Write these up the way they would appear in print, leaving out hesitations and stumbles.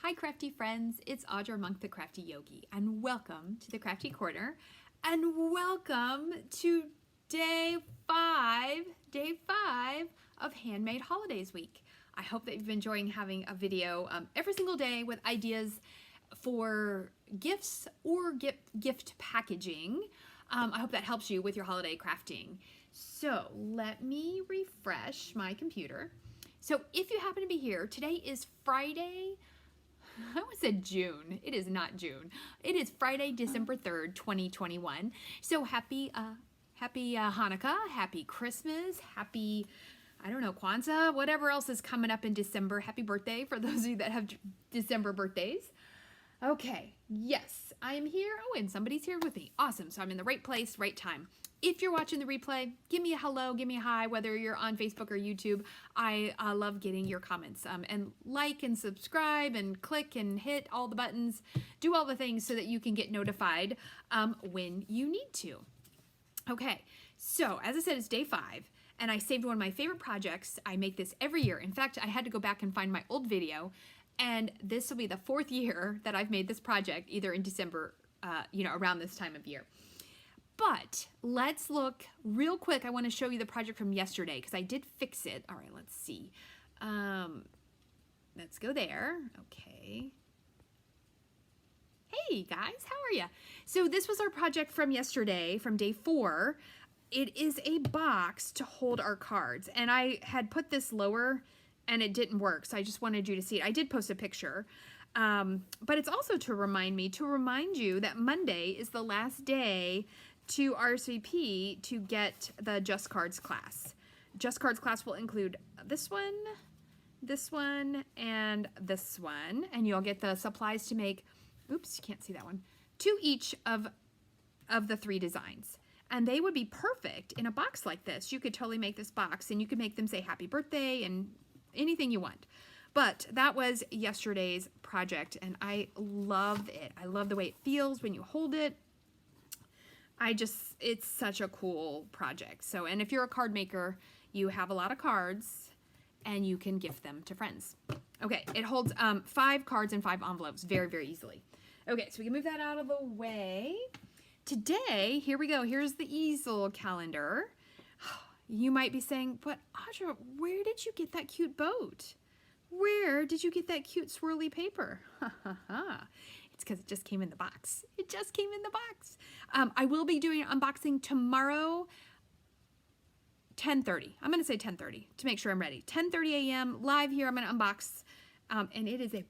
Hi crafty friends, it's Audra Monk the Crafty Yogi, and welcome to the Crafty Corner, and welcome to day five of Handmade Holidays Week. I hope that you've been enjoying having a video every single day with ideas for gifts or gift packaging. I hope that helps you with your holiday crafting. So let me refresh my computer. So if you happen to be here, today is Friday. I almost said June. It is not June. It is Friday, December 3rd, 2021. So happy Hanukkah, happy Christmas, happy, I don't know, Kwanzaa, whatever else is coming up in December. Happy birthday for those of you that have December birthdays. Okay, yes, I am here. Oh, and somebody's here with me. Awesome. So I'm in the right place, right time. If you're watching the replay, give me a hello, give me a hi, whether you're on Facebook or YouTube. I love getting your comments. And like and subscribe and click and hit all the buttons. Do all the things so that you can get notified when you need to. Okay, so as I said, it's day 5. And I saved one of my favorite projects. I make this every year. In fact, I had to go back and find my old video. And this will be the 4th year that I've made this project, either in December, around this time of year. But let's look real quick. I want to show you the project from yesterday because I did fix it. All right, let's see. Let's go there. Okay. Hey guys, how are you? So this was our project from yesterday, from day 4. It is a box to hold our cards. And I had put this lower and it didn't work. So I just wanted you to see it. I did post a picture. But it's also to remind you that Monday is the last day to RSVP to get the Just Cards class. Just Cards class will include this one, and this one. And you'll get the supplies to make, oops, you can't see that one, 2 each of the 3 designs. And they would be perfect in a box like this. You could totally make this box and you could make them say happy birthday and anything you want. But that was yesterday's project and I love it. I love the way it feels when you hold it. It's such a cool project. So, and if you're a card maker, you have a lot of cards and you can gift them to friends. Okay, it holds 5 cards and 5 envelopes very, very easily. Okay, so we can move that out of the way. Today, here we go. Here's the Easel calendar. You might be saying, but Audra, where did you get that cute boat? Where did you get that cute swirly paper? Ha ha ha. It's because it just came in the box. It just came in the box. I will be doing an unboxing tomorrow, 10:30. I'm going to say 10:30 to make sure I'm ready. 10:30 a.m. live here. I'm going to unbox. And it is a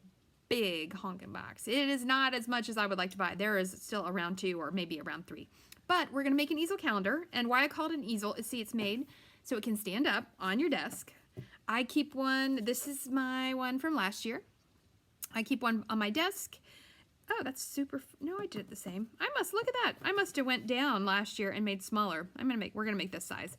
big honking box. It is not as much as I would like to buy. There is still around 2 or maybe around 3. But we're going to make an easel calendar. And why I call it an easel is, see, it's made so it can stand up on your desk. I keep one. This is my one from last year. I keep one on my desk. Oh, that's super. No, I did it the same. Look at that. I must have went down last year and made smaller. We're going to make this size.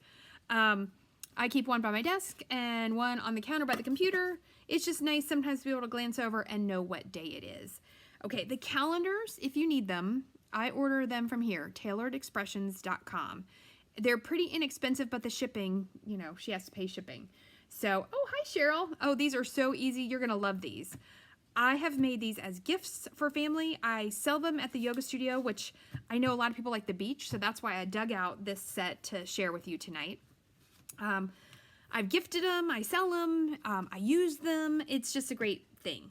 I keep one by my desk and one on the counter by the computer. It's just nice sometimes to be able to glance over and know what day it is. Okay, the calendars, if you need them, I order them from here, tailoredexpressions.com. They're pretty inexpensive, but the shipping, she has to pay shipping. So, oh, hi, Cheryl. Oh, these are so easy. You're going to love these. I have made these as gifts for family. I sell them at the yoga studio, which I know a lot of people like the beach, so that's why I dug out this set to share with you tonight. I've gifted them, I sell them, I use them. It's just a great thing.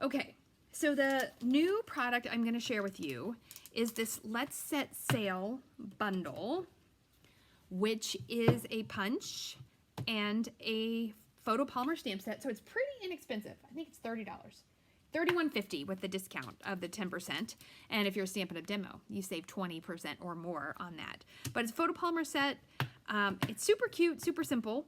Okay, so the new product I'm going to share with you is this Let's Set Sail bundle, which is a punch and a photopolymer stamp set. So it's pretty inexpensive. I think it's $30. $31.50 with the discount of the 10%. And if you're stamping a demo, you save 20% or more on that. But it's a photopolymer set. It's super cute, super simple.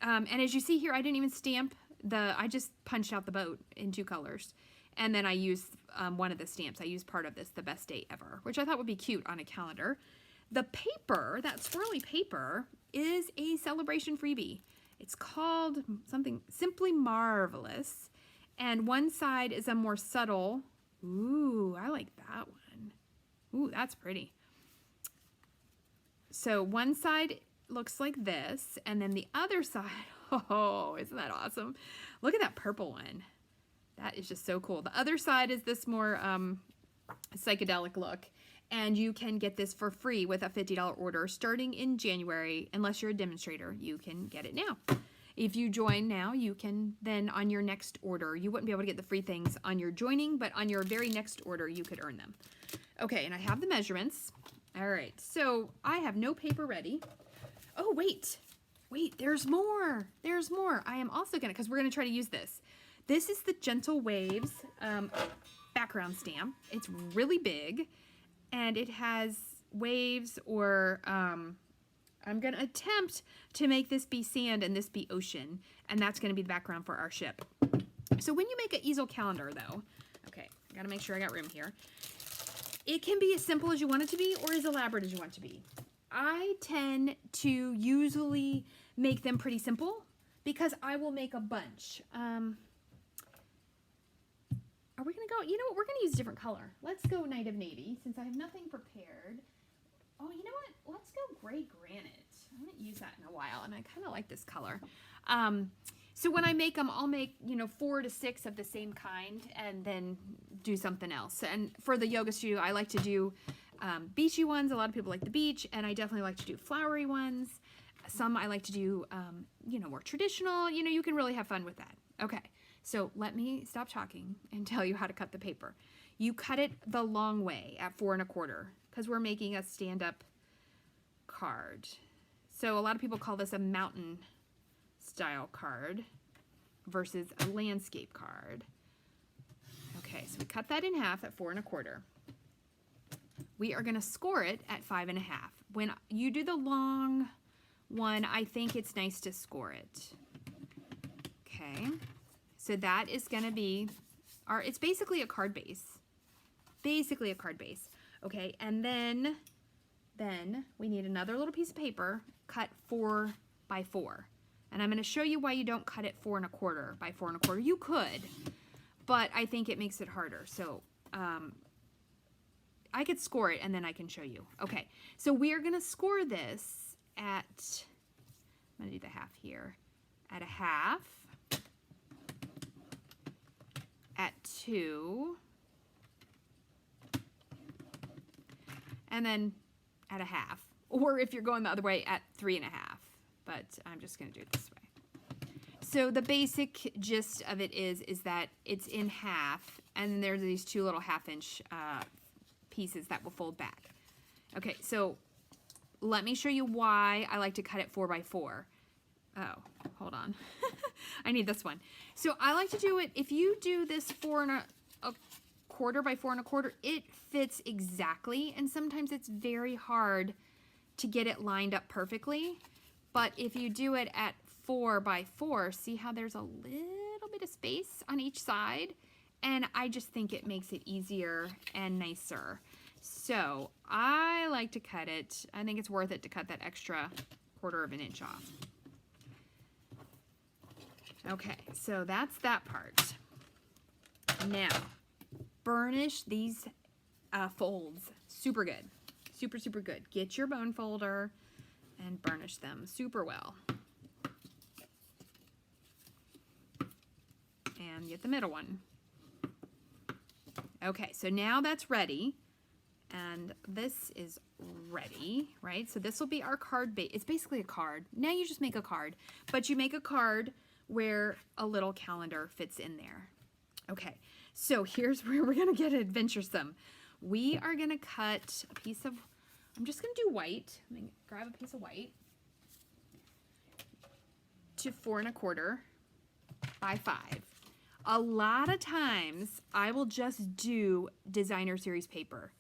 And as you see here, I didn't even stamp I just punched out the boat in 2 colors. And then I used one of the stamps. I used part of this, The Best Day Ever, which I thought would be cute on a calendar. The paper, that swirly paper, is a celebration freebie. It's called something Simply Marvelous. And one side is a more subtle. Ooh, I like that one. Ooh, that's pretty. So one side looks like this, and then the other side, oh, isn't that awesome? Look at that purple one. That is just so cool. The other side is this more psychedelic look. And you can get this for free with a $50 order starting in January. Unless you're a demonstrator, you can get it now. If you join now, you can then on your next order, you wouldn't be able to get the free things on your joining, but on your very next order, you could earn them. Okay, and I have the measurements. All right, so I have no paper ready. Oh, wait, there's more. There's more. I am also gonna, because we're gonna try to use this. This is the Gentle Waves background stamp. It's really big, and it has waves, or I'm gonna attempt to make this be sand and this be ocean, and that's gonna be the background for our ship. So when you make an easel calendar though, okay, I gotta make sure I got room here. It can be as simple as you want it to be or as elaborate as you want it to be. I tend to usually make them pretty simple because I will make a bunch. Are we gonna go, you know what, we're gonna use a different color. Let's go Night of Navy since I have nothing prepared. Oh, you know what, let's go Gray Granite. I haven't used that in a while and I kind of like this color. So when I make them, I'll make, 4 to 6 of the same kind and then do something else. And for the yoga studio, I like to do beachy ones. A lot of people like the beach, and I definitely like to do flowery ones. Some I like to do, more traditional. You can really have fun with that. Okay, so let me stop talking and tell you how to cut the paper. You cut it the long way at 4 1/4 because we're making a stand-up card. So a lot of people call this a mountain style card versus a landscape card. Okay, so we cut that in half at 4 1/4. We are gonna score it at 5 1/2. When you do the long one, I think it's nice to score it. Okay, so that is gonna be it's basically a card base. Basically a card base. Okay, and then we need another little piece of paper cut 4 by 4. And I'm going to show you why you don't cut it 4 1/4 by 4 1/4. You could, but I think it makes it harder. So I could score it and then I can show you. Okay, so we are going to score this at, I'm going to do the half here, at 1/2, at 2, and then at 1/2. Or if you're going the other way, at 3 1/2. But I'm just going to do it this way. So the basic gist of it is that it's in half, and then there's these 2 little 1/2-inch pieces that will fold back. Okay, so let me show you why I like to cut it 4 by 4. Oh, hold on. I need this one. So I like to do it, if you do this 4 1/4 by 4 1/4, it fits exactly, and sometimes it's very hard to get it lined up perfectly. But if you do it at 4 by 4, see how there's a little bit of space on each side? And I just think it makes it easier and nicer. So I like to cut it. I think it's worth it to cut that extra 1/4 of an inch off. Okay, so that's that part. Now, burnish these folds super good. Super, super good. Get your bone folder and burnish them super well. And get the middle one. Okay, so now that's ready. And this is ready, right? So this will be our card base. It's basically a card. Now you just make a card, but you make a card where a little calendar fits in there. Okay, so here's where we're gonna get adventuresome. We are gonna cut a piece of, I'm just gonna do white. I'm gonna grab a piece of white to 4 1/4 by 5. A lot of times I will just do designer series paper.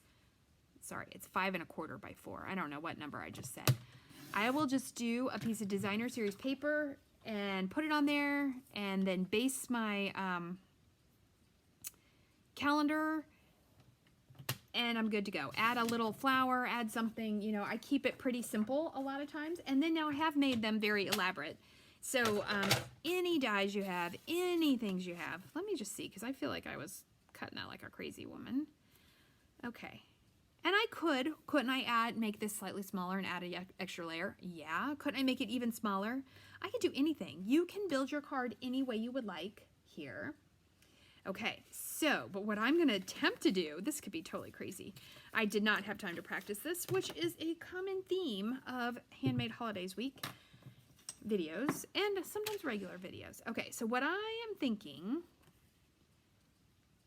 Sorry, it's 5 1/4 by 4. I don't know what number I just said. I will just do a piece of designer series paper and put it on there and then base my calendar, and I'm good to go. Add a little flower, add something, I keep it pretty simple a lot of times. And then now I have made them very elaborate. So any dies you have, any things you have, let me just see, because I feel like I was cutting that like a crazy woman. Okay. And I couldn't I make this slightly smaller and add an extra layer? Yeah. Couldn't I make it even smaller? I could do anything. You can build your card any way you would like here. Okay, so, but what I'm going to attempt to do, this could be totally crazy. I did not have time to practice this, which is a common theme of Handmade Holidays Week videos and sometimes regular videos. Okay, so what I am thinking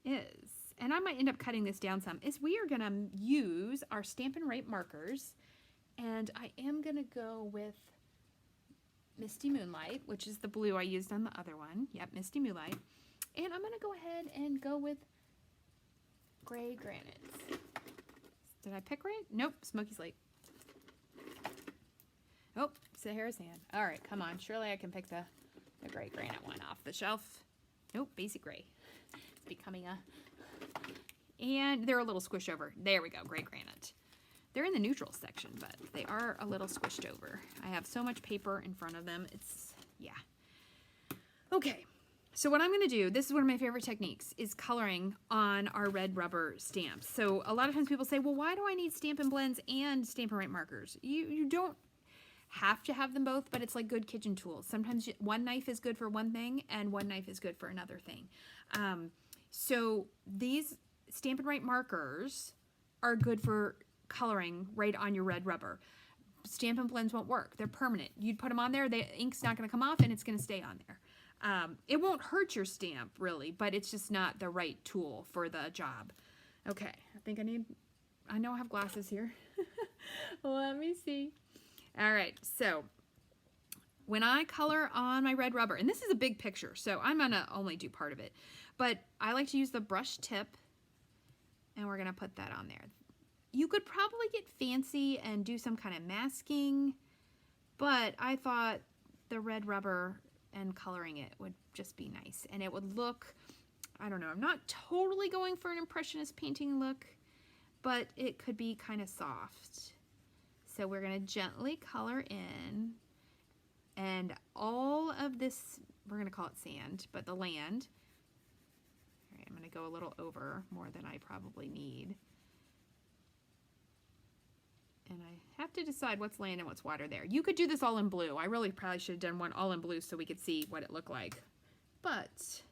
is, and I might end up cutting this down some, is we are going to use our Stampin' Write markers, and I am going to go with Misty Moonlight, which is the blue I used on the other one. Yep, Misty Moonlight. And I'm going to go ahead and go with Gray Granites. Did I pick right? Nope, Smoky Slate. Oh, Sahara Sand. All right, come on. Surely I can pick the Gray Granite one off the shelf. Nope, Basic Gray. It's becoming a... And they're a little squished over. There we go, Gray Granite. They're in the neutral section, but they are a little squished over. I have so much paper in front of them. It's, yeah. Okay. So what I'm going to do, this is one of my favorite techniques, is coloring on our red rubber stamps. So a lot of times people say, well, why do I need Stampin' Blends and Stampin' Write markers? You don't have to have them both, but it's like good kitchen tools. Sometimes one knife is good for one thing and one knife is good for another thing. So these Stampin' Write markers are good for coloring right on your red rubber. Stampin' Blends won't work. They're permanent. You'd put them on there, the ink's not going to come off and it's going to stay on there. It won't hurt your stamp, really, but it's just not the right tool for the job. Okay, I think I know I have glasses here. Let me see. All right, so when I color on my red rubber, and this is a big picture, so I'm going to only do part of it, but I like to use the brush tip, and we're going to put that on there. You could probably get fancy and do some kind of masking, but I thought the red rubber and coloring it would just be nice, and it would look, I don't know, I'm not totally going for an impressionist painting look, but it could be kind of soft. So we're going to gently color in, and all of this, we're going to call it sand, but the land, all right, I'm going to go a little over more than I probably need. And I have to decide what's land and what's water there. You could do this all in blue. I really probably should have done one all in blue so we could see what it looked like. But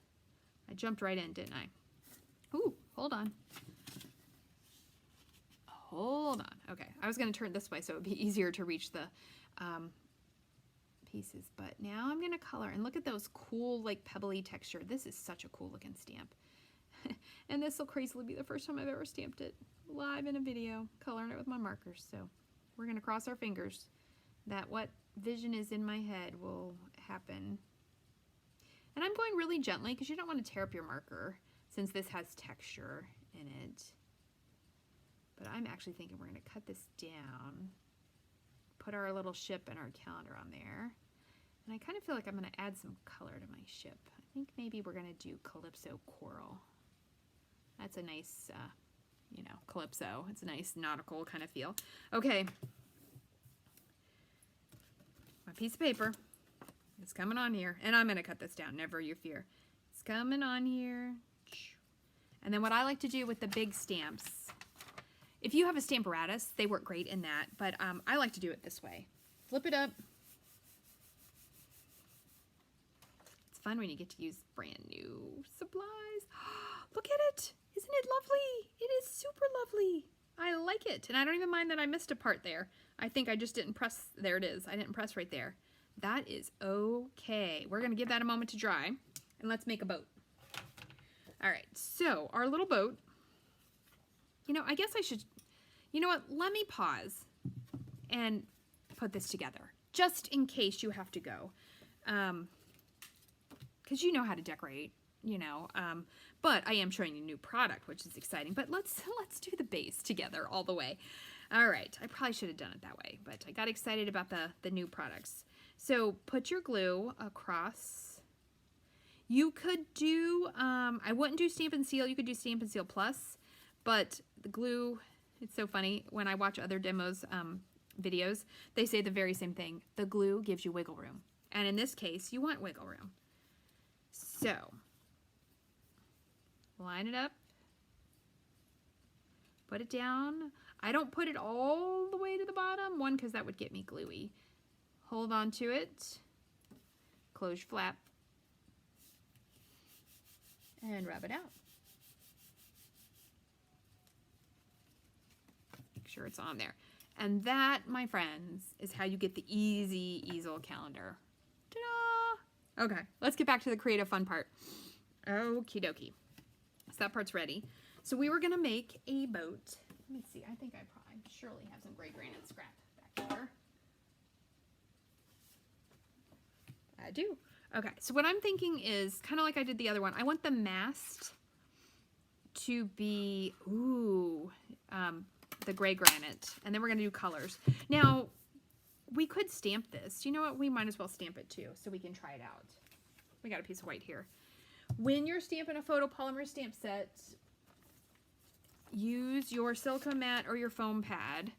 I jumped right in, didn't I? Ooh, hold on. Hold on. Okay, I was going to turn this way so it would be easier to reach the pieces. But now I'm going to color. And look at those cool, like, pebbly texture. This is such a cool looking stamp. And this will crazily be the first time I've ever stamped it live in a video, coloring it with my markers. So we're going to cross our fingers that what vision is in my head will happen. And I'm going really gently because you don't want to tear up your marker since this has texture in it. But I'm actually thinking we're going to cut this down, put our little ship and our calendar on there. And I kind of feel like I'm going to add some color to my ship. I think maybe we're going to do Calypso Coral. That's a nice, you know, Calypso. It's a nice nautical kind of feel. Okay. My piece of paper is coming on here. And I'm going to cut this down, never you fear. It's coming on here. And then what I like to do with the big stamps, if you have a Stamparatus, they work great in that. But I like to do it this way. Flip it up. It's fun when you get to use brand new supplies. Look at it. Isn't it lovely? It is super lovely. I like it. And I don't even mind that I missed a part there. I think I just didn't press. There it is. I didn't press right there. That is okay. We're going to give that a moment to dry. And let's make a boat. All right. So our little boat. You know, I guess I should. You know what? Let me pause and put this together. Just in case you have to go. Because you know how to decorate. You know, but I am showing you a new product, which is exciting. But let's do the base together all the way. All right, I probably should have done it that way, but I got excited about the new products. So put your glue across. You could do, I wouldn't do Stampin' Seal. You could do Stampin' Seal Plus, but the glue, it's so funny. When I watch other demos videos, they say the very same thing. The glue gives you wiggle room. And in this case, you want wiggle room. So line it up, put it down. I don't put it all the way to the bottom, one, because that would get me gluey. Hold on to it, close your flap, and rub it out. Make sure it's on there. And that, my friends, is how you get the easy easel calendar. Ta-da! Okay, let's get back to the creative fun part. Okie dokie. So that part's ready. So we were going to make a boat. Let me see. I think I probably surely have some gray granite scrap back there. I do. Okay, so what I'm thinking is kind of like I did the other one. I want the mast to be, the gray granite. And then we're going to do colors. Now, we could stamp this. You know what? We might as well stamp it too so we can try it out. We got a piece of white here. When you're stamping a photopolymer stamp set, use your silicone mat or your foam pad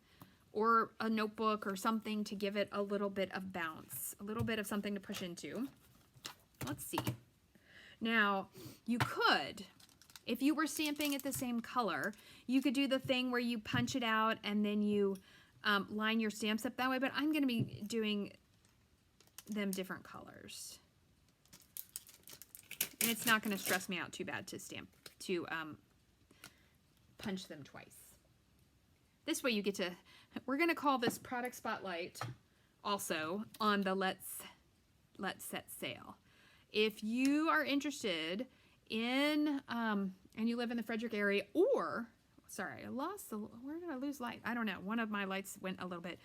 or a notebook or something to give it a little bit of bounce, a little bit of something to push into. Let's see. Now, you could, if you were stamping it the same color, you could do the thing where you punch it out and then you line your stamps up that way, but I'm going to be doing them different colors. And it's not going to stress me out too bad to punch them twice. This way you get to, we're going to call this product spotlight also on the Let's Set sale. If you are interested in, and you live in the Frederick area, or, sorry, where did I lose light? I don't know. One of my lights went a little bit.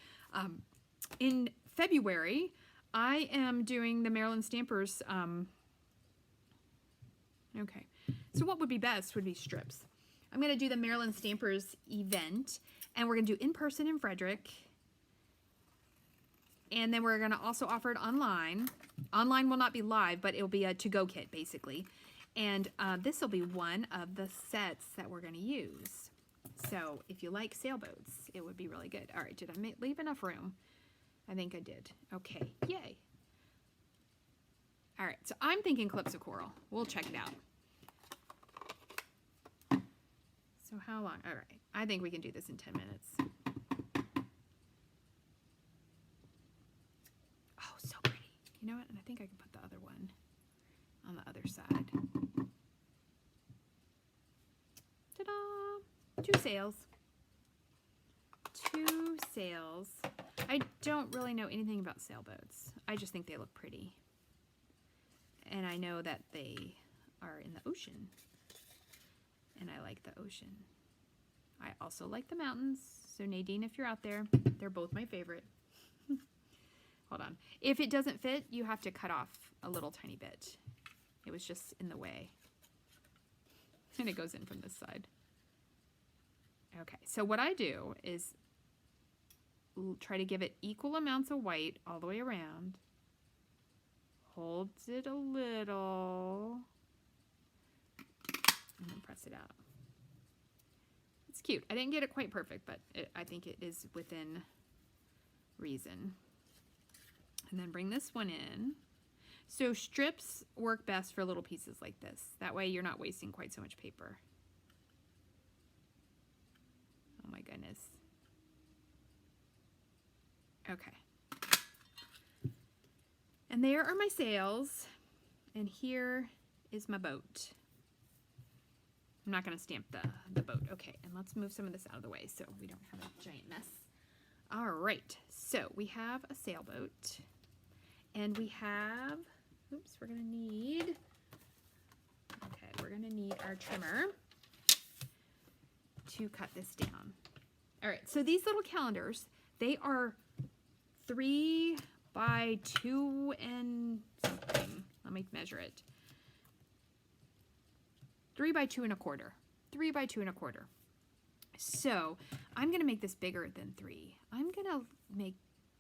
In February, I am doing the Maryland Stampers. Okay, so what would be best would be strips. I'm going to do the Maryland Stampers event, and we're going to do in-person in Frederick, and then we're going to also offer it online. Online will not be live, but it'll be a to-go kit, basically. And this will be one of the sets that we're going to use. So if you like sailboats, it would be really good. All right, did I leave enough room? I think I did. Okay, yay. All right, so I'm thinking Calypso Coral. We'll check it out. So how long? All right, I think we can do this in 10 minutes. Oh, so pretty. You know what? And I think I can put the other one on the other side. Ta-da! 2 sails. 2 sails. I don't really know anything about sailboats. I just think they look pretty. And I know that they are in the ocean. And I like the ocean. I also like the mountains. So Nadine, if you're out there, they're both my favorite. Hold on. If it doesn't fit, you have to cut off a little tiny bit. It was just in the way. And it goes in from this side. Okay, so what I do is try to give it equal amounts of white all the way around. Holds it a little. And then press it out. It's cute. I didn't get it quite perfect, but I think it is within reason. And then bring this one in. So strips work best for little pieces like this. That way you're not wasting quite so much paper. Oh my goodness. Okay. And there are my sails. And here is my boat. I'm not going to stamp the boat. Okay, and let's move some of this out of the way so we don't have a giant mess. All right, so we have a sailboat. And we have, oops, we're going to need, okay, we're going to need our trimmer to cut this down. All right, so these little calendars, they are 3 by 2 and something. Let me measure it. 3 by 2 1/4. 3 by 2 1/4. So I'm going to make this bigger than 3. I'm going to make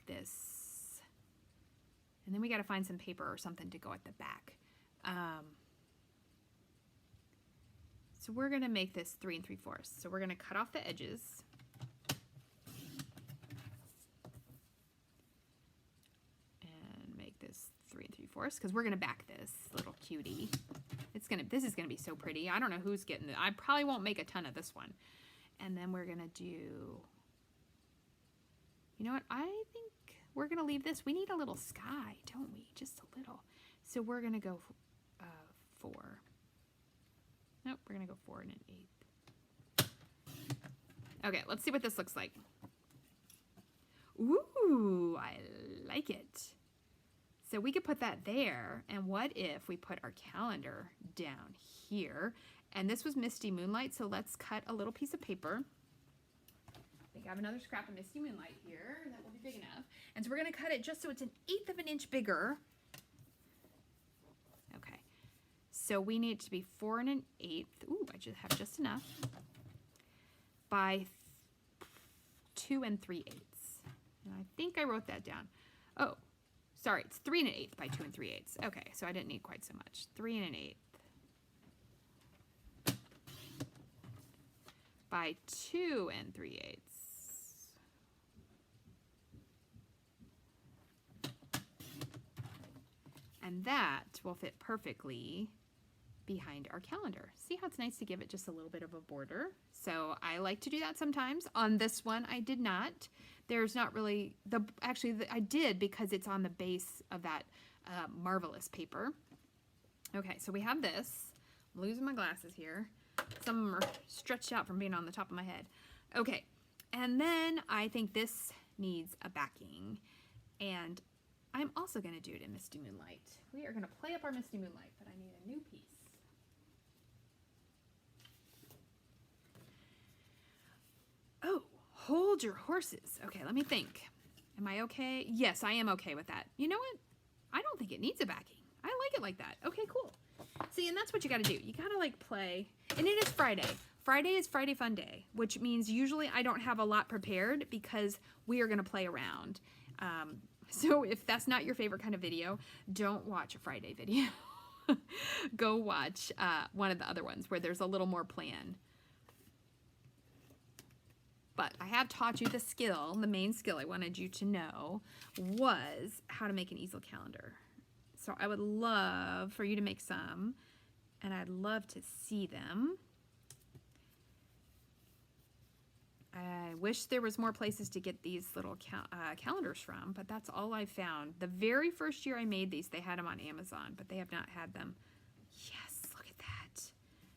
this, and then we got to find some paper or something to go at the back. So we're going to make this 3 3/4. So we're going to cut off the edges. And make this 3 3/4 because we're going to back this little cutie. This is gonna be so pretty. I don't know who's getting it. I probably won't make a ton of this one. And then we're gonna do, you know what? I think we're gonna leave this. We need a little sky, don't we? Just a little. So we're gonna go 4. We're going to go 4 1/8. Okay, let's see what this looks like. Ooh, I like it. So we could put that there. And what if we put our calendar down here? And this was Misty Moonlight, so let's cut a little piece of paper. I think I have another scrap of Misty Moonlight here. That will be big enough. And so we're going to cut it just so it's 1/8 of an inch bigger. Okay. So we need it to be 4 1/8. Ooh, I just have just enough. By 2 3/8. And I think I wrote that down. Oh, sorry, it's 3 1/8 by 2 3/8. Okay, so I didn't need quite so much. 3 1/8 by 2 3/8. And that will fit perfectly behind our calendar. See how it's nice to give it just a little bit of a border? So I like to do that sometimes. On this one, I did not. There's not really, I did because it's on the base of that Marvelous paper. Okay, so we have this. I'm losing my glasses here. Some of them are stretched out from being on the top of my head. Okay, and then I think this needs a backing. And I'm also going to do it in Misty Moonlight. We are going to play up our Misty Moonlight, but I need a new piece. Oh, hold your horses. Okay, let me think. Am I okay? Yes, I am okay with that. You know what? I don't think it needs a backing. I like it like that. Okay, cool. See, and that's what you got to do. You got to like play. And it is Friday. Friday is Friday Fun Day, which means usually I don't have a lot prepared because we are going to play around. So if that's not your favorite kind of video, don't watch a Friday video. Go watch one of the other ones where there's a little more plan. But I have taught you the skill. The main skill I wanted you to know was how to make an easel calendar. So I would love for you to make some, and I'd love to see them. I wish there was more places to get these little calendars from, but that's all I found. The very first year I made these, they had them on Amazon, but they have not had them. Yes, look at that.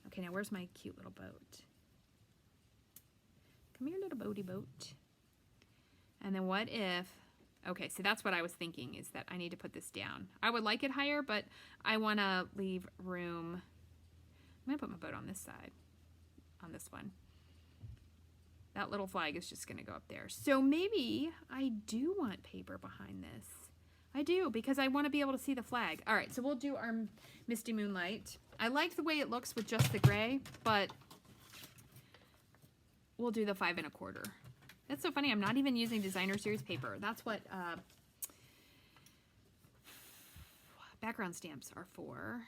Okay, now where's my cute little boat? Come here, little boaty boat. And then what if, okay, so that's what I was thinking, is that I need to put this down. I would like it higher, but I want to leave room. I'm going to put my boat on this side, on this one. That little flag is just going to go up there. So maybe I do want paper behind this. I do, because I want to be able to see the flag. All right, so we'll do our Misty Moonlight. I like the way it looks with just the gray, but we'll do the 5 1/4. That's so funny. I'm not even using designer series paper. That's what background stamps are for.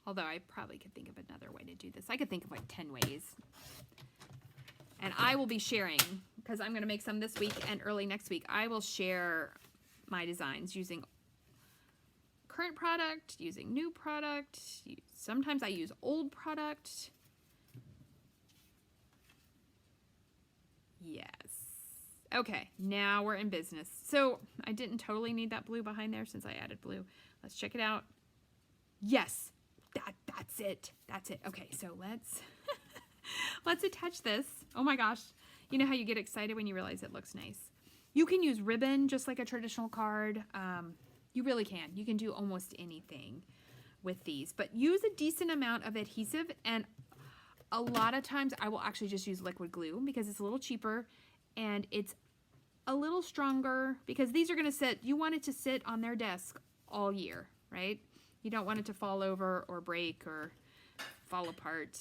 Although I probably could think of another way to do this. I could think of like 10 ways. And I will be sharing, because I'm going to make some this week and early next week. I will share my designs using current product, using new product. Sometimes I use old product. Yes. Okay, now we're in business. So I didn't totally need that blue behind there since I added blue. Let's check it out. Yes, that's it. That's it. Okay, so let's let's attach this. Oh my gosh. You know how you get excited when you realize it looks nice? You can use ribbon just like a traditional card. You really can. You can do almost anything with these, but use a decent amount of adhesive, and a lot of times I will actually just use liquid glue because it's a little cheaper and it's a little stronger, because these are going to sit, you want it to sit on their desk all year, right? You don't want it to fall over or break or fall apart.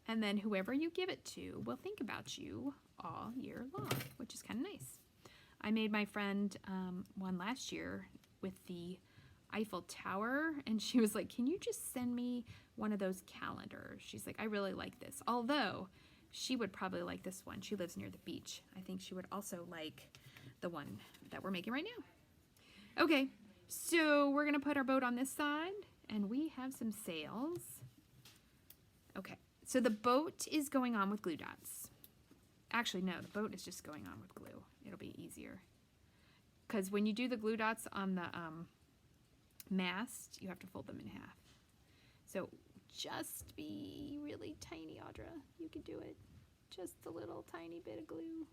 And then whoever you give it to will think about you all year long, which is kind of nice. I made my friend one last year with the Eiffel Tower, and she was like, can you just send me one of those calendars? She's like, I really like this. Although she would probably like this one. She lives near the beach. I think she would also like the one that we're making right now. Okay, so we're gonna put our boat on this side, and we have some sails. Okay, so the boat is going on with glue dots. Actually, no, the boat is just going on with glue. It'll be easier. Because when you do the glue dots on the mast, you have to fold them in half. So just be really tiny, Audra. You can do it. Just a little tiny bit of glue.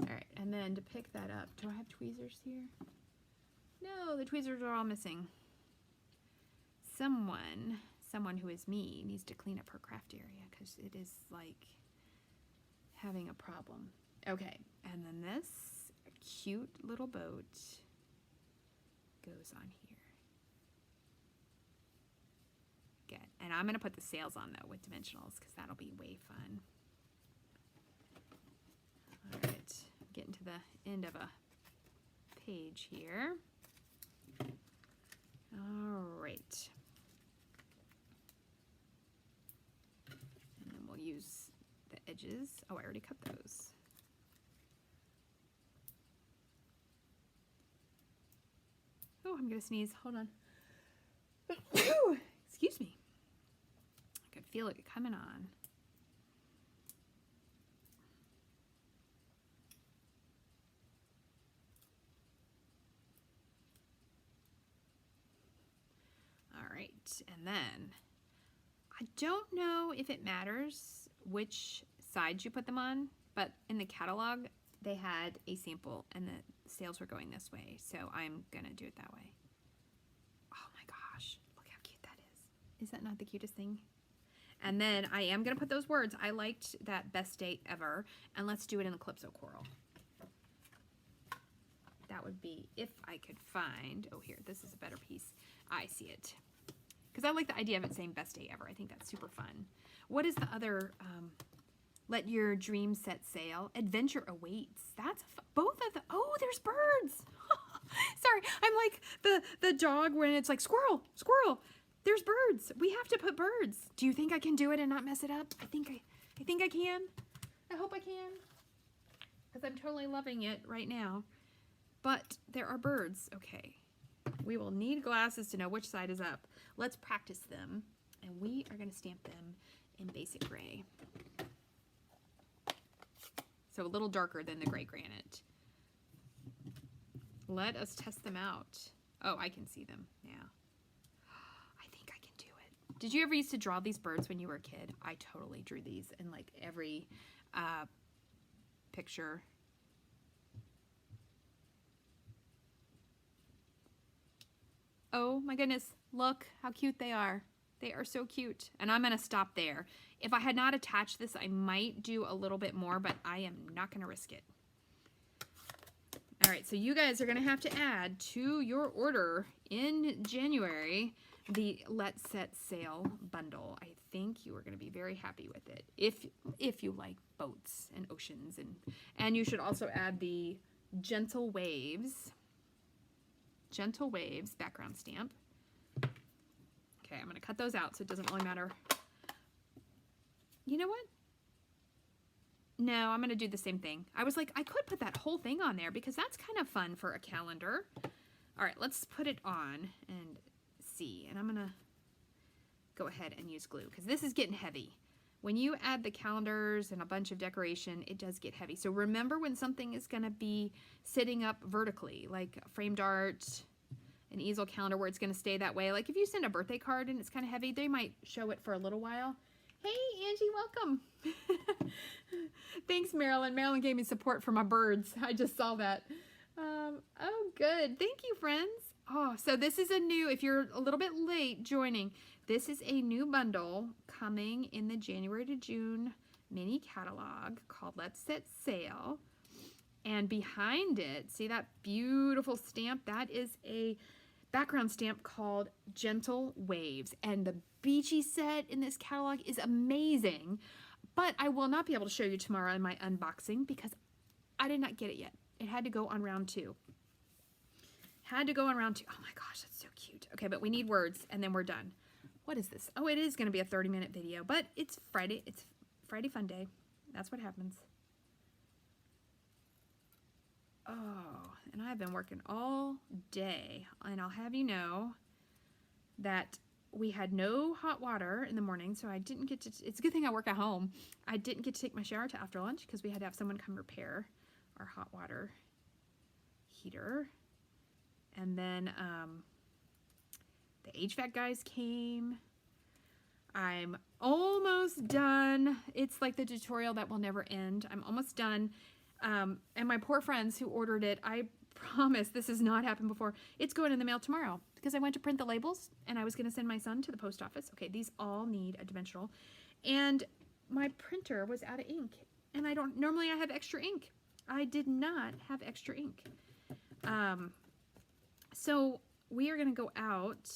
All right, and then to pick that up, do I have tweezers here? No, the tweezers are all missing. Someone who is me needs to clean up her craft area because it is like having a problem. Okay, and then this cute little boat goes on here. Good, and I'm gonna put the sails on though with dimensionals because that'll be way fun. All right, getting to the end of a page here. All right. And then we'll use the edges. Oh, I already cut those. Oh, I'm gonna sneeze. Hold on. Excuse me. I could feel it coming on. All right, and then I don't know if it matters which sides you put them on, but in the catalog they had a sample and the sails were going this way, so I'm gonna do it that way. Oh my gosh, look how cute that is. Is that not the cutest thing? And then I am gonna put those words. I liked that best date ever, and let's do it in the Calypso Coral. That would be, if I could find, oh here, this is a better piece. I see it. Because I like the idea of it saying best day ever. I think that's super fun. What is the other, let your dreams set sail? Adventure awaits. That's both of the, oh, there's birds. Sorry, I'm like the dog when it's like squirrel, squirrel. There's birds. We have to put birds. Do you think I can do it and not mess it up? I think I can. I hope I can. Because I'm totally loving it right now. But there are birds. Okay. We will need glasses to know which side is up. Let's practice them. And we are going to stamp them in basic gray. So a little darker than the gray granite. Let us test them out. Oh, I can see them now. I think I can do it. Did you ever used to draw these birds when you were a kid? I totally drew these in like every picture. Oh my goodness, look how cute they are. They are so cute. And I'm gonna stop there. If I had not attached this, I might do a little bit more, but I am not gonna risk it. All right, so you guys are gonna have to add to your order in January the Let's Set Sail bundle. I think you are gonna be very happy with it if you like boats and oceans, and you should also add the Gentle Waves background stamp. Okay, I'm going to cut those out so it doesn't really matter. You know what? No, I'm going to do the same thing. I was like, I could put that whole thing on there because that's kind of fun for a calendar. All right, let's put it on and see. And I'm going to go ahead and use glue because this is getting heavy. When you add the calendars and a bunch of decoration, it does get heavy. So remember when something is going to be sitting up vertically, like a framed art, an easel calendar where it's going to stay that way. Like if you send a birthday card and it's kind of heavy, they might show it for a little while. Hey, Angie, welcome. Thanks, Marilyn. Marilyn gave me support for my birds. I just saw that. Oh, good. Thank you, friends. Oh, so this is a new, if you're a little bit late joining, this is a new bundle coming in the January to June mini catalog called Let's Set Sail. And behind it, see that beautiful stamp? That is a background stamp called Gentle Waves. And the beachy set in this catalog is amazing. But I will not be able to show you tomorrow in my unboxing because I did not get it yet. It had to go on round 2. Had to go on round 2. Oh my gosh, that's so cute. Okay, but we need words and then we're done. What is this? Oh, it is going to be a 30-minute video, but it's Friday. It's Friday Fun Day. That's what happens. Oh, and I've been working all day, and I'll have you know that we had no hot water in the morning, so I didn't get to, it's a good thing I work at home. I didn't get to take my shower till after lunch because we had to have someone come repair our hot water heater. And then the HVAC guys came. I'm almost done. It's like the tutorial that will never end. I'm almost done. And my poor friends who ordered it, I promise this has not happened before. It's going in the mail tomorrow because I went to print the labels and I was going to send my son to the post office. Okay, these all need a dimensional. And my printer was out of ink. And normally I have extra ink. I did not have extra ink. So we are going to go out.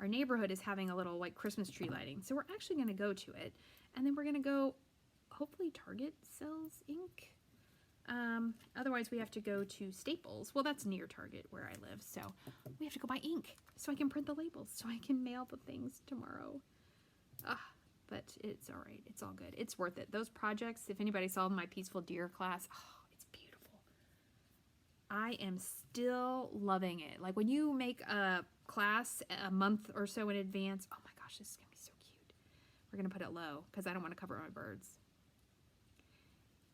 Our neighborhood is having a little like Christmas tree lighting. So we're actually going to go to it. And then we're going to go, hopefully Target sells ink. Otherwise we have to go to Staples. Well, that's near Target where I live. So we have to go buy ink so I can print the labels so I can mail the things tomorrow. But it's all right. It's all good. It's worth it. Those projects, if anybody saw my Peaceful Deer class, it's beautiful. I am still loving it. Like when you make a class a month or so in advance, oh my gosh, this is going to be so cute. We're going to put it low because I don't want to cover my birds.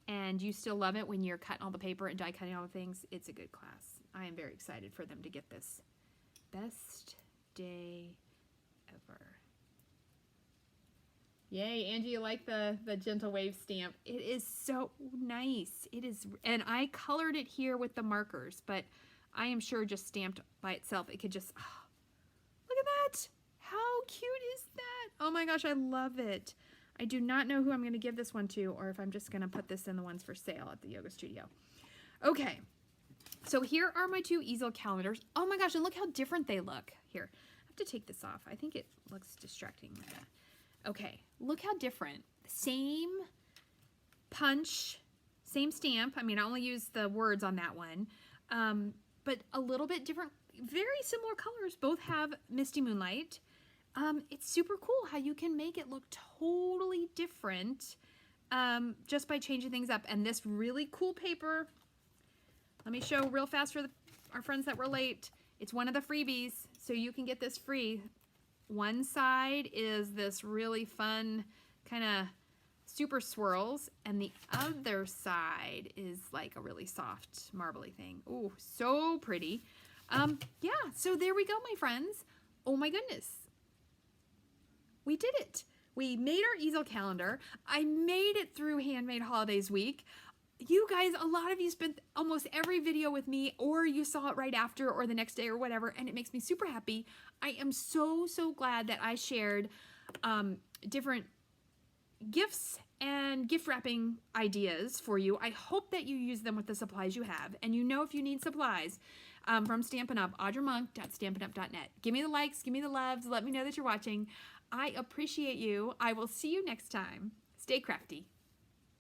And you still love it when you're cutting all the paper and die cutting all the things. It's a good class. I am very excited for them to get this. Best day ever. Yay, Angie, you like the gentle wave stamp. It is so nice. It is, and I colored it here with the markers, but I am sure just stamped by itself, it could just, look at that. How cute is that? Oh my gosh, I love it. I do not know who I'm going to give this one to, or if I'm just going to put this in the ones for sale at the yoga studio. Okay, so here are my 2 easel calendars. Oh my gosh, and look how different they look. Here, I have to take this off. I think it looks distracting like that. Okay, look how different. Same punch, same stamp. I mean, I only used the words on that one, but a little bit different, very similar colors. Both have Misty Moonlight. It's super cool how you can make it look totally different just by changing things up. And this really cool paper, let me show real fast for our friends that were late. It's one of the freebies, so you can get this free. One side is this really fun kind of super swirls, and the other side is like a really soft marbly thing. Oh, so pretty. Yeah, so there we go, my friends. Oh my goodness. We did it. We made our easel calendar. I made it through Handmade Holidays Week. You guys, a lot of you spent almost every video with me, or you saw it right after or the next day or whatever, and it makes me super happy. I am so, so glad that I shared different gifts and gift wrapping ideas for you. I hope that you use them with the supplies you have. And you know, if you need supplies from Stampin' Up, audramonk.stampinup.net. Give me the likes, give me the loves, let me know that you're watching. I appreciate you. I will see you next time. Stay crafty.